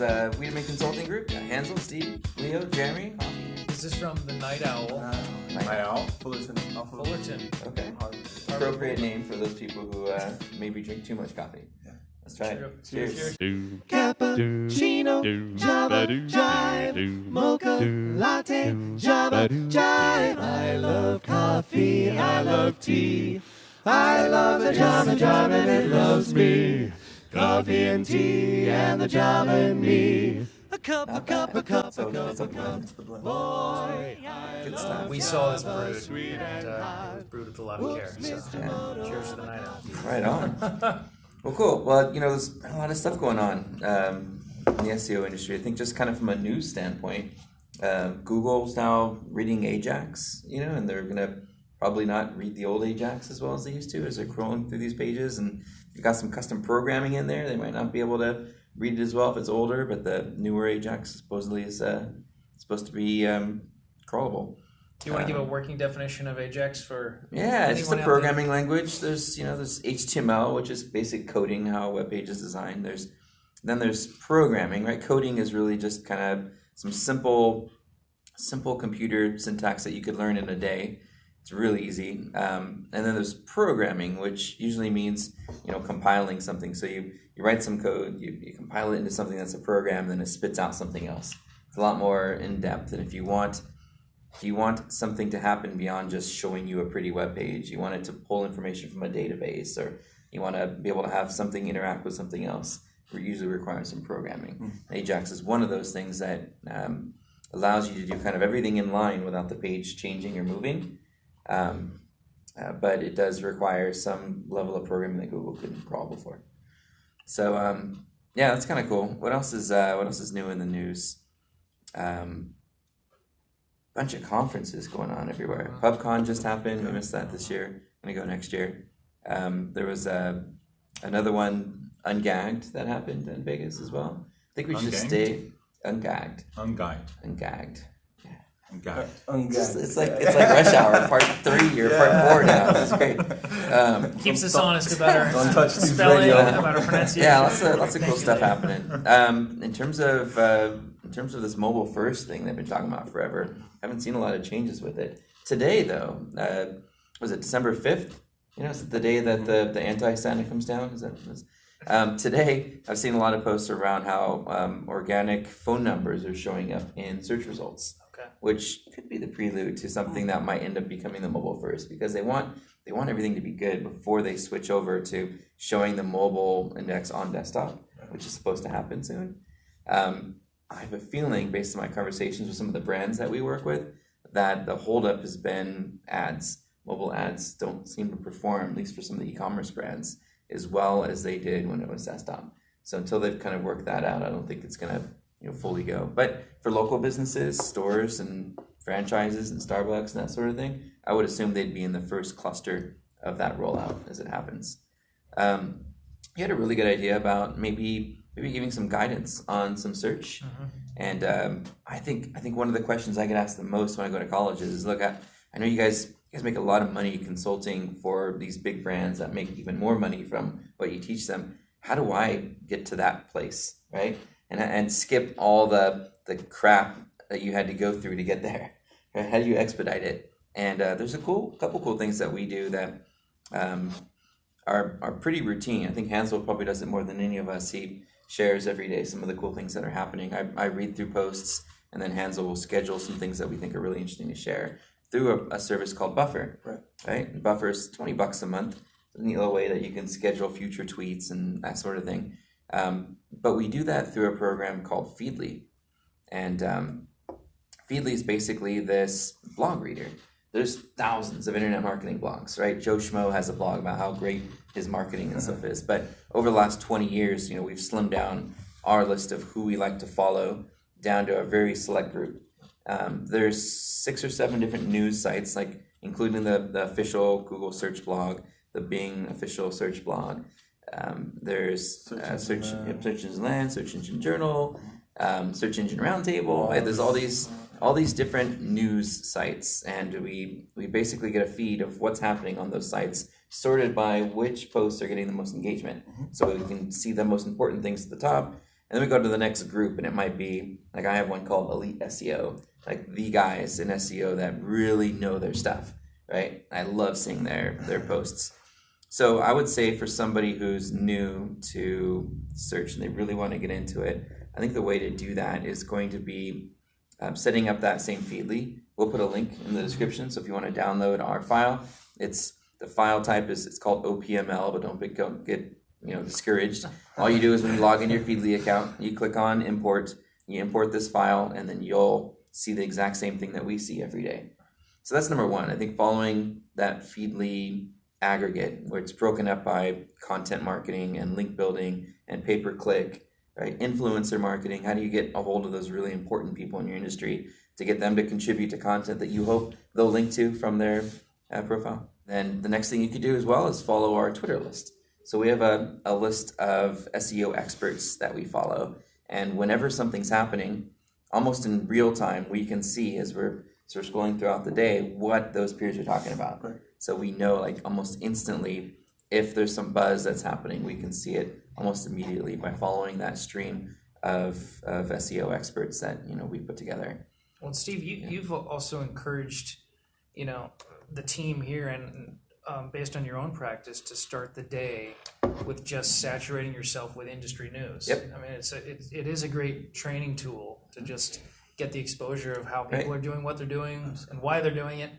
Wiideman Consulting Group. Hansel, Steve, Leo, Jeremy. This is from the Night Owl. Night Owl. Fullerton. Fullerton. Okay. Appropriate name for those people who maybe drink too much coffee. Yeah. Let's try it. Cheers. Cappuccino, Java Jive, Mocha Latte, Java Jive. I love coffee, I love tea. I love the Java Jive and it loves me. Coffee and tea and the Java and me. A cup. It's a blend. Boy, Good stuff. We saw this brewed, and it was brewed with a lot of care. So, cheers to the Night Owl. Right on. Well, cool. Well, there's been a lot of stuff going on in the SEO industry. I think just kind of from a news standpoint, Google's now reading Ajax, and they're going to probably not read the old Ajax as well as they used to as they're crawling through these pages. And you've got some custom programming in there. They might not be able to read it as well if it's older, but the newer Ajax supposedly is supposed to be crawlable. Do you want to give a working definition of Ajax for? Yeah, it's just a programming language. There's HTML, which is basic coding, how a web page is designed. There's programming, right? Coding is really just kind of some simple computer syntax that you could learn in a day. It's really easy. And then there's programming, which usually means compiling something. So you write some code, you compile it into something that's a program, then it spits out something else. It's a lot more in depth. And if you want something to happen beyond just showing you a pretty web page, you want it to pull information from a database, or you want to be able to have something interact with something else, it usually requires some programming. Ajax is one of those things that allows you to do kind of everything in line without the page changing or moving. But it does require some level of programming that Google couldn't crawl before. So that's kind of cool. What else is new in the news? Bunch of conferences going on everywhere. PubCon just happened. We missed that this year. Gonna go next year. There was another one, Ungagged, that happened in Vegas as well. I think we should stay Ungagged. Ungagged. It's like Rush Hour Part 3 or Part 4 now. That's great. Keeps us honest about our spelling, about our pronunciation. Yeah, lots of cool stuff happening. In terms of this mobile first thing they've been talking about forever, haven't seen a lot of changes with it. Today though, was it December 5th? Is it the day that the anti-Santa comes down? Today, I've seen a lot of posts around how organic phone numbers are showing up in search results. Which could be the prelude to something that might end up becoming the mobile first, because they want everything to be good before they switch over to showing the mobile index on desktop, which is supposed to happen soon. I have a feeling, based on my conversations with some of the brands that we work with, that the holdup has been ads. Mobile ads don't seem to perform, at least for some of the e-commerce brands, as well as they did when it was desktop. So until they've kind of worked that out, I don't think it's going to fully go. But for local businesses, stores and franchises and Starbucks and that sort of thing, I would assume they'd be in the first cluster of that rollout as it happens. You had a really good idea about maybe giving some guidance on some search. And I think one of the questions I get asked the most when I go to colleges is, look, I know you guys make a lot of money consulting for these big brands that make even more money from what you teach them. How do I get to that place, right? And skip all the crap that you had to go through to get there. How do you expedite it? And there's a couple cool things that we do that are pretty routine. I think Hansel probably does it more than any of us. He shares every day some of the cool things that are happening. I read through posts, and then Hansel will schedule some things that we think are really interesting to share through a service called Buffer. Right? And Buffer is $20 a month. It's a neat little way that you can schedule future tweets and that sort of thing. But we do that through a program called Feedly. And Feedly is basically this blog reader. There's thousands of internet marketing blogs, right? Joe Schmo has a blog about how great his marketing and stuff is. But over the last 20 years, we've slimmed down our list of who we like to follow down to a very select group. There's 6 or 7 different news sites, like including the official Google search blog, the Bing official search blog. There's Search Engine Land, Search Engine Journal, Search Engine Roundtable. Right? There's all these different news sites, and we basically get a feed of what's happening on those sites, sorted by which posts are getting the most engagement. So we can see the most important things at the top, And then we go to the next group, and it might be, like I have one called Elite SEO, like the guys in SEO that really know their stuff, right? I love seeing their posts. So I would say for somebody who's new to search and they really want to get into it, I think the way to do that is going to be setting up that same Feedly. We'll put a link in the description, so if you want to download our file, the file type it's called OPML, but don't get discouraged. All you do is when you log in your Feedly account, you click on import, you import this file, and then you'll see the exact same thing that we see every day. So that's number one. I think following that Feedly aggregate, where it's broken up by content marketing and link building and pay-per-click, right? Influencer marketing. How do you get a hold of those really important people in your industry to get them to contribute to content that you hope they'll link to from their profile? Then the next thing you could do as well is follow our Twitter list. So we have a list of SEO experts that we follow, and whenever something's happening, almost in real time, we can see as we're scrolling throughout the day what those peers are talking about. Right. So we know like almost instantly if there's some buzz that's happening, we can see it almost immediately by following that stream of SEO experts that we put together. Well, Steve, you've also encouraged the team here and based on your own practice to start the day with just saturating yourself with industry news. Yep. I mean, it is a great training tool to just get the exposure of how people are doing what they're doing and why they're doing it.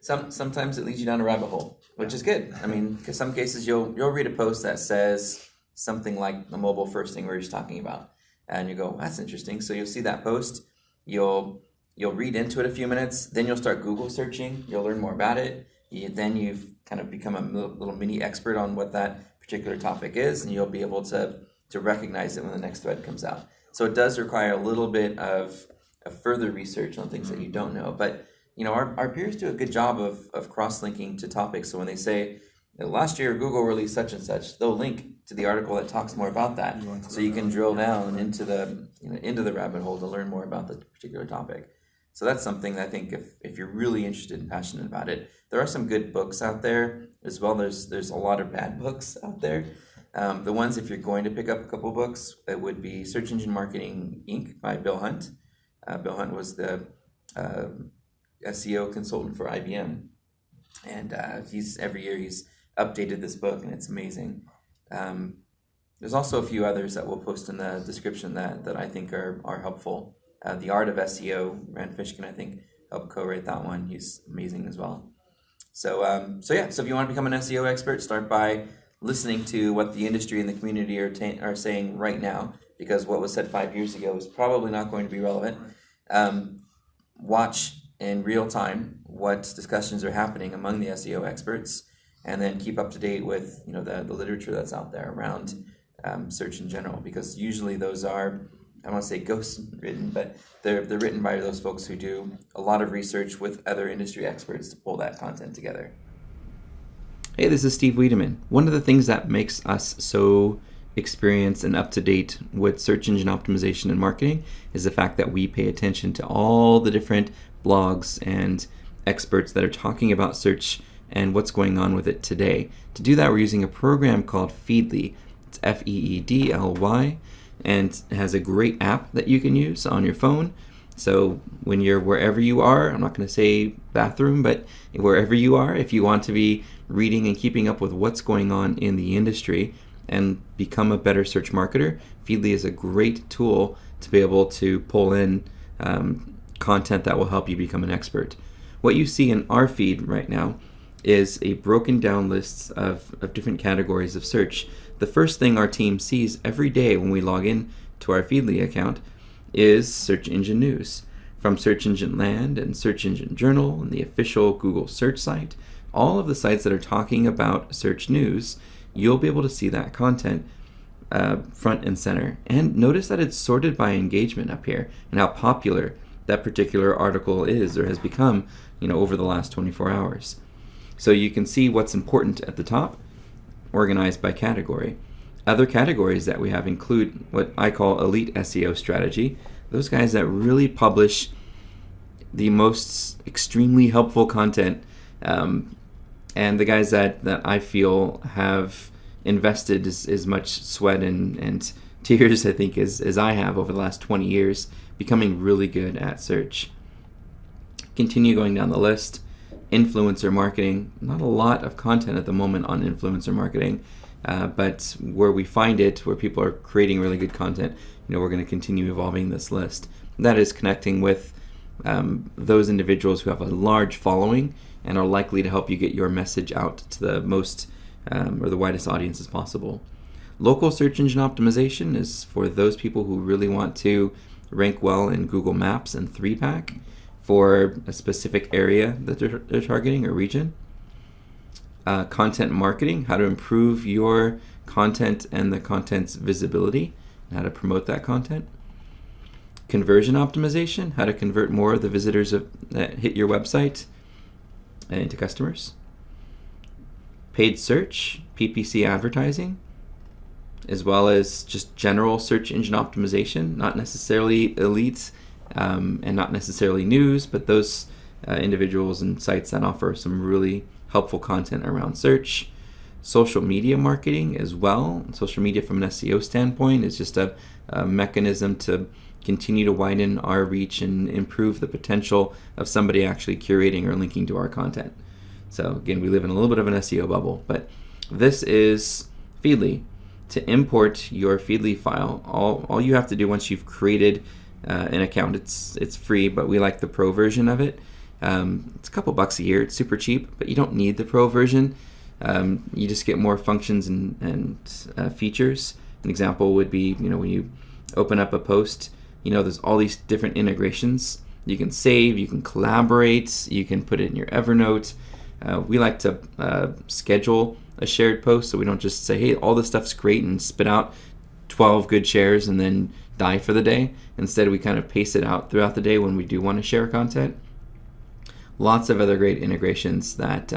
Sometimes it leads you down a rabbit hole, which is good. I mean, because some cases you'll read a post that says something like the mobile first thing we were just talking about, and you go, that's interesting. So you'll see that post, you'll read into it a few minutes, then you'll start Google searching, you'll learn more about it. Then you've kind of become a little mini expert on what that particular topic is, and you'll be able to recognize it when the next thread comes out. So it does require a little bit of further research on things that you don't know. But our peers do a good job of cross-linking to topics. So when they say, last year Google released such and such, they'll link to the article that talks more about that. So you can drill down into the rabbit hole to learn more about the particular topic. So that's something that I think if you're really interested and passionate about it, there are some good books out there as well. There's a lot of bad books out there. The ones, if you're going to pick up a couple books, it would be Search Engine Marketing Inc. by Bill Hunt. Bill Hunt was the SEO consultant for IBM, and every year he's updated this book, and it's amazing. There's also a few others that we'll post in the description that I think are helpful. The Art of SEO, Rand Fishkin, I think, helped co-write that one. He's amazing as well. So if you want to become an SEO expert, start by listening to what the industry and the community are saying right now, because what was said 5 years ago is probably not going to be relevant. Watch in real time what discussions are happening among the SEO experts, and then keep up to date with the literature that's out there around search in general, because usually those are, I don't want to say ghost written, but they're written by those folks who do a lot of research with other industry experts to pull that content together. Hey, this is Steve Wiideman. One of the things that makes us so experienced and up to date with search engine optimization and marketing is the fact that we pay attention to all the different blogs and experts that are talking about search and what's going on with it today. To do that, we're using a program called Feedly. It's Feedly, and it has a great app that you can use on your phone. So when you're wherever you are, I'm not going to say bathroom, but wherever you are, if you want to be reading and keeping up with what's going on in the industry and become a better search marketer, Feedly is a great tool to be able to pull in content that will help you become an expert. What you see in our feed right now is a broken down list of different categories of search. The first thing our team sees every day when we log in to our Feedly account is search engine news. From Search Engine Land and Search Engine Journal and the official Google search site, all of the sites that are talking about search news, you'll be able to see that content front and center. And notice that it's sorted by engagement up here and how popular that particular article is or has become, over the last 24 hours. So you can see what's important at the top, organized by category. Other categories that we have include what I call elite SEO strategy. Those guys that really publish the most extremely helpful content, and the guys that I feel have invested as much sweat and to yours, I think, as I have over the last 20 years, becoming really good at search. Continue going down the list. Influencer marketing. Not a lot of content at the moment on influencer marketing, but where we find it, where people are creating really good content, we're going to continue evolving this list. That is connecting with those individuals who have a large following and are likely to help you get your message out to the most or the widest audience as possible. Local search engine optimization is for those people who really want to rank well in Google Maps and 3-pack for a specific area that they're targeting or region. Content marketing, how to improve your content and the content's visibility, and how to promote that content. Conversion optimization, how to convert more of the visitors that hit your website into customers. Paid search, PPC advertising, as well as just general search engine optimization, not necessarily elites and not necessarily news, but those individuals and sites that offer some really helpful content around search. Social media marketing as well. Social media from an SEO standpoint is just a mechanism to continue to widen our reach and improve the potential of somebody actually curating or linking to our content. So again, we live in a little bit of an SEO bubble, but this is Feedly. To import your Feedly file, all you have to do once you've created an account, it's free, but we like the pro version of it. It's a couple bucks a year. It's super cheap, but you don't need the pro version. You just get more functions and features. An example would be, when you open up a post, there's all these different integrations. You can save, you can collaborate, you can put it in your Evernote. We like to schedule a shared post, so we don't just say, hey, all this stuff's great and spit out 12 good shares and then die for the day. Instead, we kind of pace it out throughout the day when we do want to share content. Lots of other great integrations that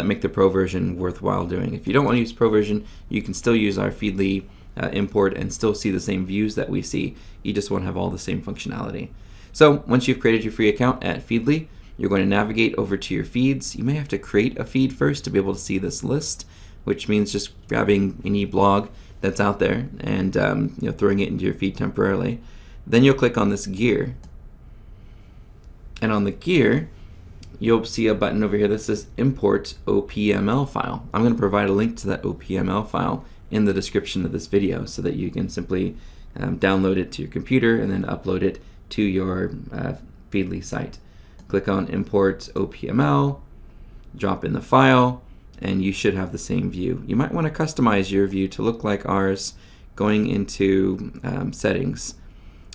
make the pro version worthwhile doing. If you don't want to use pro version, you can still use our Feedly import and still see the same views that we see. You just won't have all the same functionality. So once you've created your free account at Feedly, you're going to navigate over to your feeds. You may have to create a feed first to be able to see this list, which means just grabbing any blog that's out there and throwing it into your feed temporarily. Then you'll click on this gear. And on the gear, you'll see a button over here that says Import OPML file. I'm going to provide a link to that OPML file in the description of this video so that you can simply download it to your computer and then upload it to your Feedly site. Click on Import OPML, drop in the file, and you should have the same view. You might want to customize your view to look like ours going into settings.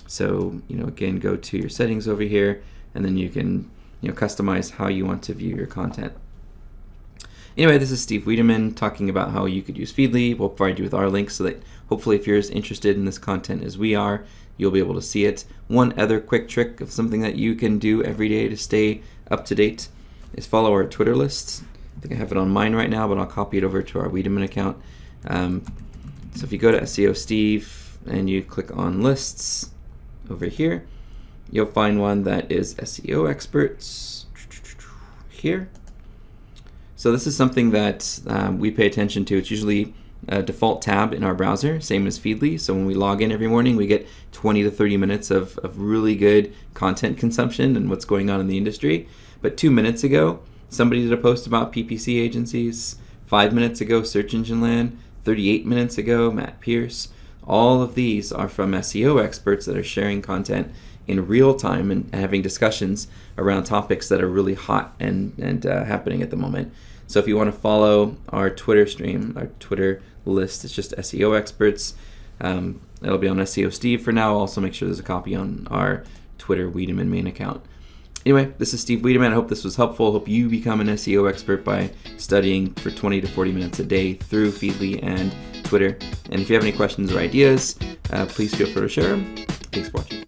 So, again, go to your settings over here, and then you can customize how you want to view your content. Anyway, this is Steve Wiideman talking about how you could use Feedly. We'll provide you with our links so that hopefully if you're as interested in this content as we are, you'll be able to see it. One other quick trick of something that you can do every day to stay up to date is follow our Twitter lists. I think I have it on mine right now, but I'll copy it over to our Wiideman account. So if you go to SEO Steve and you click on lists over here, you'll find one that is SEO Experts here. So this is something that we pay attention to. It's usually a default tab in our browser, same as Feedly. So when we log in every morning, we get 20 to 30 minutes of really good content consumption and what's going on in the industry. But 2 minutes ago, somebody did a post about PPC agencies. 5 minutes ago, Search Engine Land. 38 minutes ago, Matt Pierce. All of these are from SEO experts that are sharing content in real time and having discussions around topics that are really hot and happening at the moment. So if you want to follow our Twitter stream, our Twitter list, it's just SEO Experts. It'll be on SEO Steve for now. I'll also make sure there's a copy on our Twitter Wiideman main account. Anyway, this is Steve Wiideman. I hope this was helpful. I hope you become an SEO expert by studying for 20 to 40 minutes a day through Feedly and Twitter. And if you have any questions or ideas, please feel free to share them. Thanks for watching.